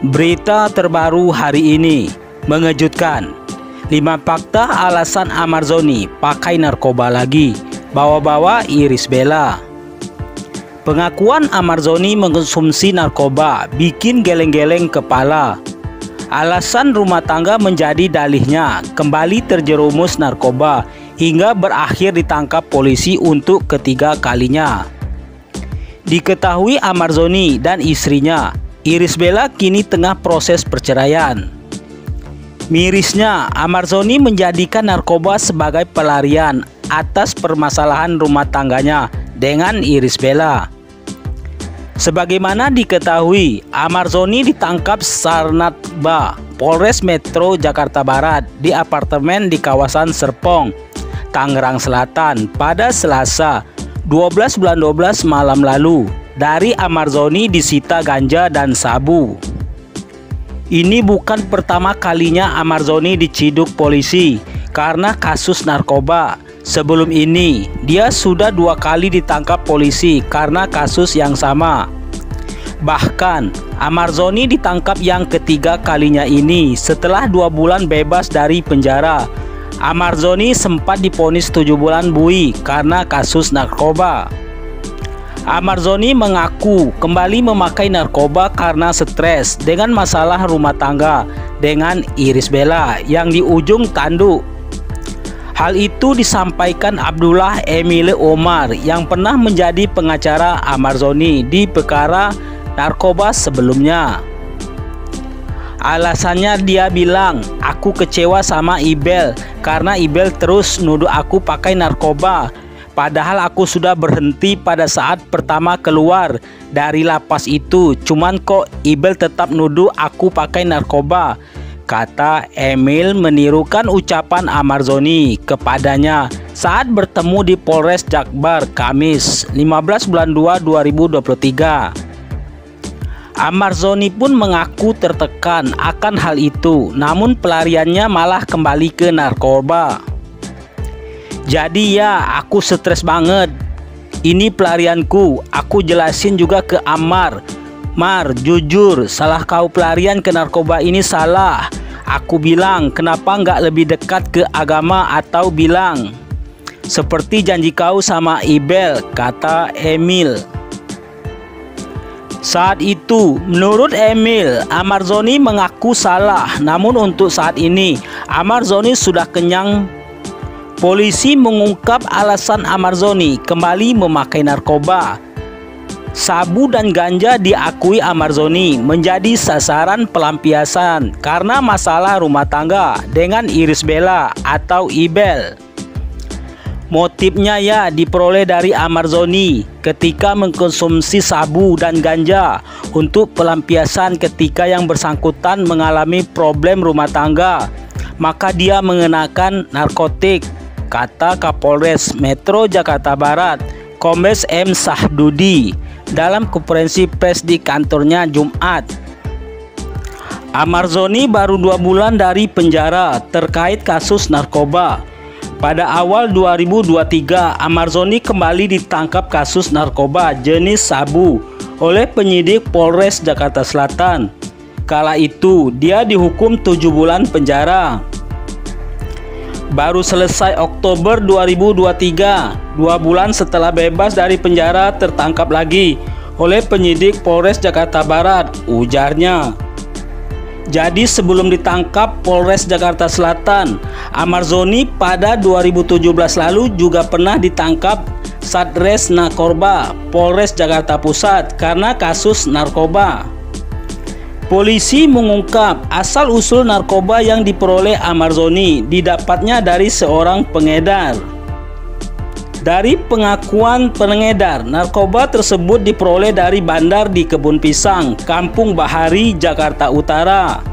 Berita terbaru hari ini mengejutkan. 5 fakta alasan Amarzoni pakai narkoba lagi, bawa-bawa Irish Bella. Pengakuan Amarzoni mengkonsumsi narkoba bikin geleng-geleng kepala. Alasan rumah tangga menjadi dalihnya kembali terjerumus narkoba hingga berakhir ditangkap polisi untuk ketiga kalinya. Diketahui Amarzoni dan istrinya Irish Bella kini tengah proses perceraian. Mirisnya, Amarzoni menjadikan narkoba sebagai pelarian atas permasalahan rumah tangganya dengan Irish Bella. Sebagaimana diketahui, Amarzoni ditangkap Sarnatba, Polres Metro Jakarta Barat di apartemen di kawasan Serpong, Tangerang Selatan pada Selasa 12 bulan 12 malam lalu. Dari Amarzoni disita ganja dan sabu. Ini bukan pertama kalinya Amarzoni diciduk polisi karena kasus narkoba. Sebelum ini, dia sudah 2 kali ditangkap polisi karena kasus yang sama. Bahkan, Amarzoni ditangkap yang ketiga kalinya ini setelah 2 bulan bebas dari penjara. Amarzoni sempat divonis 7 bulan bui karena kasus narkoba. Amarzoni mengaku kembali memakai narkoba karena stres dengan masalah rumah tangga dengan Irish Bella yang di ujung tanduk. Hal itu disampaikan Abdullah Emile Omar yang pernah menjadi pengacara Amarzoni di perkara narkoba sebelumnya. Alasannya dia bilang, "Aku kecewa sama Ibel karena Ibel terus nuduh aku pakai narkoba. Padahal aku sudah berhenti pada saat pertama keluar dari lapas itu. Cuman kok Ibel tetap nuduh aku pakai narkoba," kata Emil menirukan ucapan Amarzoni kepadanya saat bertemu di Polres Jakbar Kamis 15 bulan 2 2023. Amarzoni pun mengaku tertekan akan hal itu, namun pelariannya malah kembali ke narkoba. "Jadi ya, aku stres banget. Ini pelarianku. Aku jelasin juga ke Amar. Mar, jujur, salah kau pelarian ke narkoba ini salah. Aku bilang, kenapa nggak lebih dekat ke agama atau bilang seperti janji kau sama Ibel," kata Emil. Saat itu, menurut Emil, Amarzoni mengaku salah. Namun untuk saat ini, Amarzoni sudah kenyang. Polisi mengungkap alasan Amarzoni kembali memakai narkoba. Sabu dan ganja diakui Amarzoni menjadi sasaran pelampiasan karena masalah rumah tangga dengan Irish Bella atau Ibel. Motifnya ya diperoleh dari Amarzoni ketika mengkonsumsi sabu dan ganja untuk pelampiasan ketika yang bersangkutan mengalami problem rumah tangga. Maka dia mengenakan narkotik, kata Kapolres Metro Jakarta Barat, Kombes M. Sahdudi, dalam konferensi pers di kantornya Jumat. Amarzoni baru 2 bulan dari penjara terkait kasus narkoba. Pada awal 2023, Amarzoni kembali ditangkap kasus narkoba jenis sabu oleh penyidik Polres Jakarta Selatan. Kala itu, dia dihukum 7 bulan penjara. Baru selesai Oktober 2023, 2 bulan setelah bebas dari penjara tertangkap lagi oleh penyidik Polres Jakarta Barat, ujarnya. Jadi sebelum ditangkap Polres Jakarta Selatan, Amarzoni pada 2017 lalu juga pernah ditangkap Satres Narkoba Polres Jakarta Pusat karena kasus narkoba. Polisi mengungkap asal-usul narkoba yang diperoleh Amarzoni didapatnya dari seorang pengedar. Dari pengakuan pengedar, narkoba tersebut diperoleh dari bandar di Kebun Pisang, Kampung Bahari, Jakarta Utara.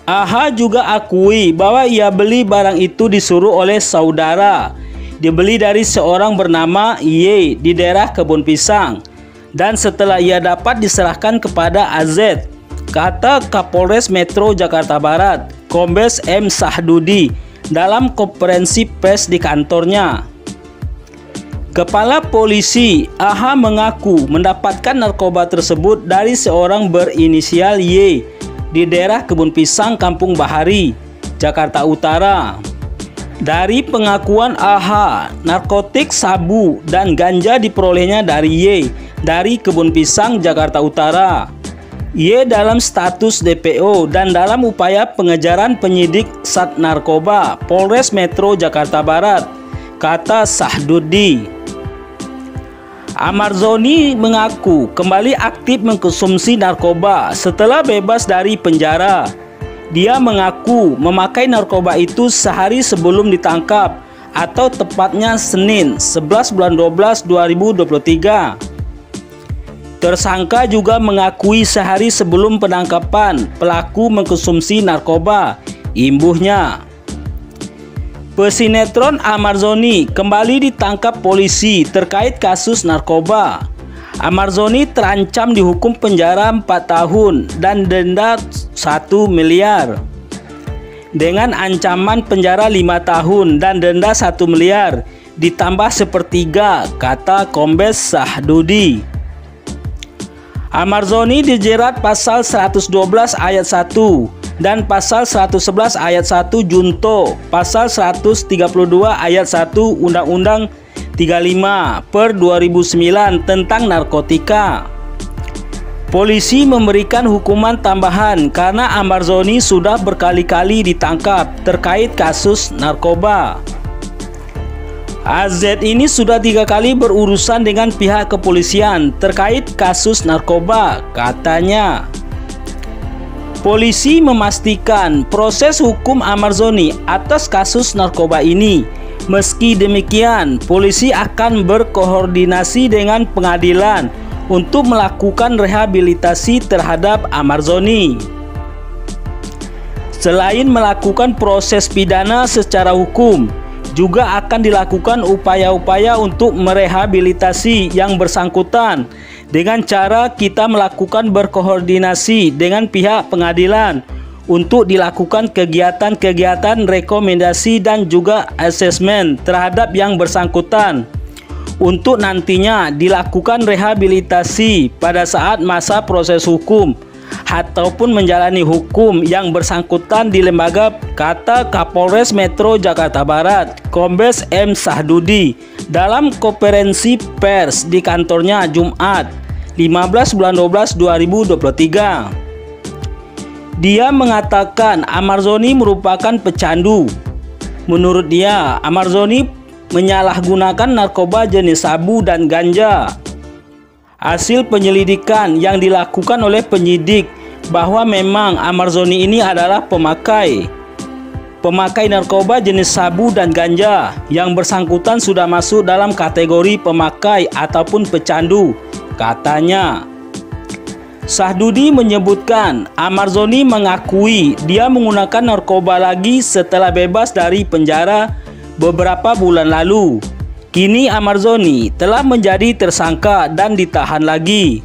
AH juga akui bahwa ia beli barang itu disuruh oleh saudara. Dibeli dari seorang bernama Y di daerah Kebun Pisang. Dan setelah ia dapat diserahkan kepada AZ, kata Kapolres Metro Jakarta Barat, Kombes M. Sahdudi, dalam konferensi pers di kantornya. Kepala polisi AH mengaku mendapatkan narkoba tersebut dari seorang berinisial Y di daerah Kebun Pisang, Kampung Bahari, Jakarta Utara. Dari pengakuan AH, narkotik sabu dan ganja diperolehnya dari Y dari Kebun Pisang, Jakarta Utara. Y dalam status DPO dan dalam upaya pengejaran penyidik Sat Narkoba Polres Metro Jakarta Barat, kata Sahdudi. Amarzoni mengaku kembali aktif mengkonsumsi narkoba setelah bebas dari penjara. Dia mengaku memakai narkoba itu sehari sebelum ditangkap, atau tepatnya Senin 11 bulan 12 2023. Tersangka juga mengakui sehari sebelum penangkapan pelaku mengkonsumsi narkoba, imbuhnya. Pesinetron Amarzoni kembali ditangkap polisi terkait kasus narkoba. Amarzoni terancam dihukum penjara 4 tahun dan denda 1 miliar. Dengan ancaman penjara 5 tahun dan denda 1 miliar ditambah sepertiga, kata Kombes Sahdudi. Amarzoni dijerat pasal 112 ayat 1 dan pasal 111 ayat 1 junto pasal 132 ayat 1 Undang-Undang 35/2009 tentang narkotika. Polisi memberikan hukuman tambahan karena Amarzoni sudah berkali-kali ditangkap terkait kasus narkoba. AZ ini sudah 3 kali berurusan dengan pihak kepolisian terkait kasus narkoba, katanya. Polisi memastikan proses hukum Amarzoni atas kasus narkoba ini. Meski demikian, polisi akan berkoordinasi dengan pengadilan untuk melakukan rehabilitasi terhadap Amarzoni. Selain melakukan proses pidana secara hukum, juga akan dilakukan upaya-upaya untuk merehabilitasi yang bersangkutan dengan cara kita melakukan berkoordinasi dengan pihak pengadilan untuk dilakukan kegiatan-kegiatan rekomendasi dan juga asesmen terhadap yang bersangkutan untuk nantinya dilakukan rehabilitasi pada saat masa proses hukum ataupun menjalani hukum yang bersangkutan di lembaga, kata Kapolres Metro Jakarta Barat Kombes M. Sahdudi dalam konferensi pers di kantornya Jumat 15 bulan 12 2023. Dia mengatakan Amarzoni merupakan pecandu. Menurut dia, Amarzoni menyalahgunakan narkoba jenis sabu dan ganja. Hasil penyelidikan yang dilakukan oleh penyidik bahwa memang Amarzoni ini adalah pemakai narkoba jenis sabu dan ganja. Yang bersangkutan sudah masuk dalam kategori pemakai ataupun pecandu, katanya. Sahdudi menyebutkan Amarzoni mengakui dia menggunakan narkoba lagi setelah bebas dari penjara beberapa bulan lalu. Kini Amarzoni telah menjadi tersangka dan ditahan lagi.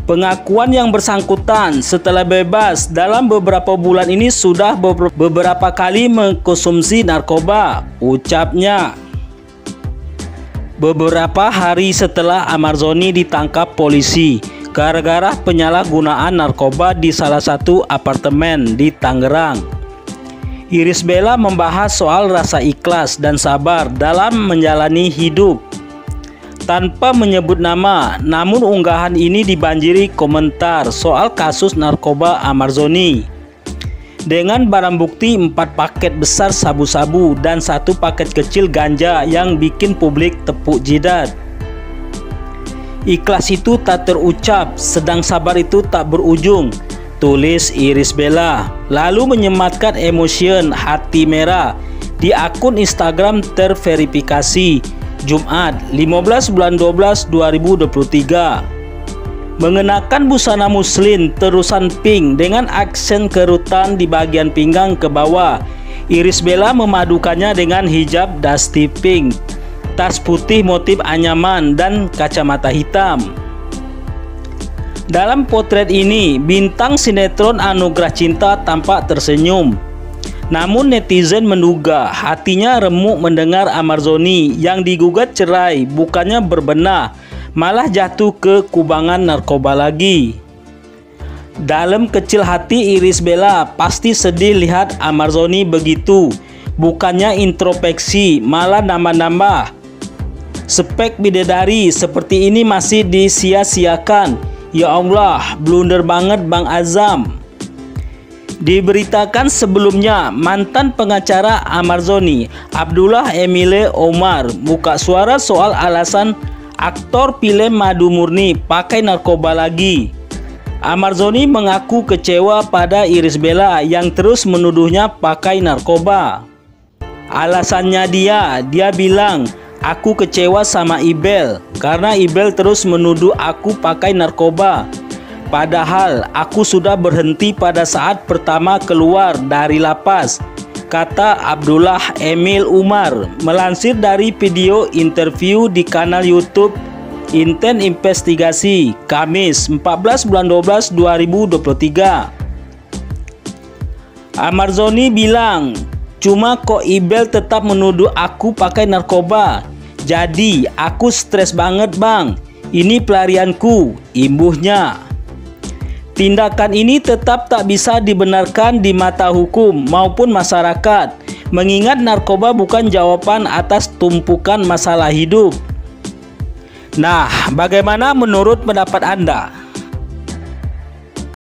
Pengakuan yang bersangkutan setelah bebas dalam beberapa bulan ini sudah beberapa kali mengkonsumsi narkoba, ucapnya. Beberapa hari setelah Amarzoni ditangkap polisi gara-gara penyalahgunaan narkoba di salah satu apartemen di Tangerang, Irish Bella membahas soal rasa ikhlas dan sabar dalam menjalani hidup. Tanpa menyebut nama, namun unggahan ini dibanjiri komentar soal kasus narkoba Amarzoni. Dengan barang bukti 4 paket besar sabu-sabu dan 1 paket kecil ganja yang bikin publik tepuk jidat. Ikhlas itu tak terucap, sedang sabar itu tak berujung, tulis Irish Bella, lalu menyematkan emotion hati merah di akun Instagram terverifikasi Jumat 15 bulan 12 2023. Mengenakan busana muslim terusan pink dengan aksen kerutan di bagian pinggang ke bawah, Irish Bella memadukannya dengan hijab dusty pink, tas putih motif anyaman, dan kacamata hitam. Dalam potret ini, bintang sinetron Anugerah Cinta tampak tersenyum. Namun netizen menduga hatinya remuk mendengar Amarzoni yang digugat cerai bukannya berbenah, malah jatuh ke kubangan narkoba lagi. Dalam kecil hati Irish Bella pasti sedih lihat Amarzoni begitu. Bukannya introspeksi, malah nambah-nambah. Spek bidadari seperti ini masih disia-siakan. Ya Allah, blunder banget Bang Azam. Diberitakan sebelumnya, mantan pengacara Amarzoni, Abdullah Emile Omar, buka suara soal alasan aktor film Madu Murni pakai narkoba lagi. Amarzoni mengaku kecewa pada Irish Bella yang terus menuduhnya pakai narkoba. Alasannya dia bilang, aku kecewa sama Ibel karena Ibel terus menuduh aku pakai narkoba. Padahal aku sudah berhenti pada saat pertama keluar dari lapas, kata Abdullah Emil Umar, melansir dari video interview di kanal YouTube Inten Investigasi, Kamis 14 bulan 12 2023. Amarzoni bilang, cuma kok Ibel tetap menuduh aku pakai narkoba. Jadi aku stres banget bang. Ini pelarianku, imbuhnya. Tindakan ini tetap tak bisa dibenarkan di mata hukum maupun masyarakat, mengingat narkoba bukan jawaban atas tumpukan masalah hidup. Nah, bagaimana menurut pendapat Anda?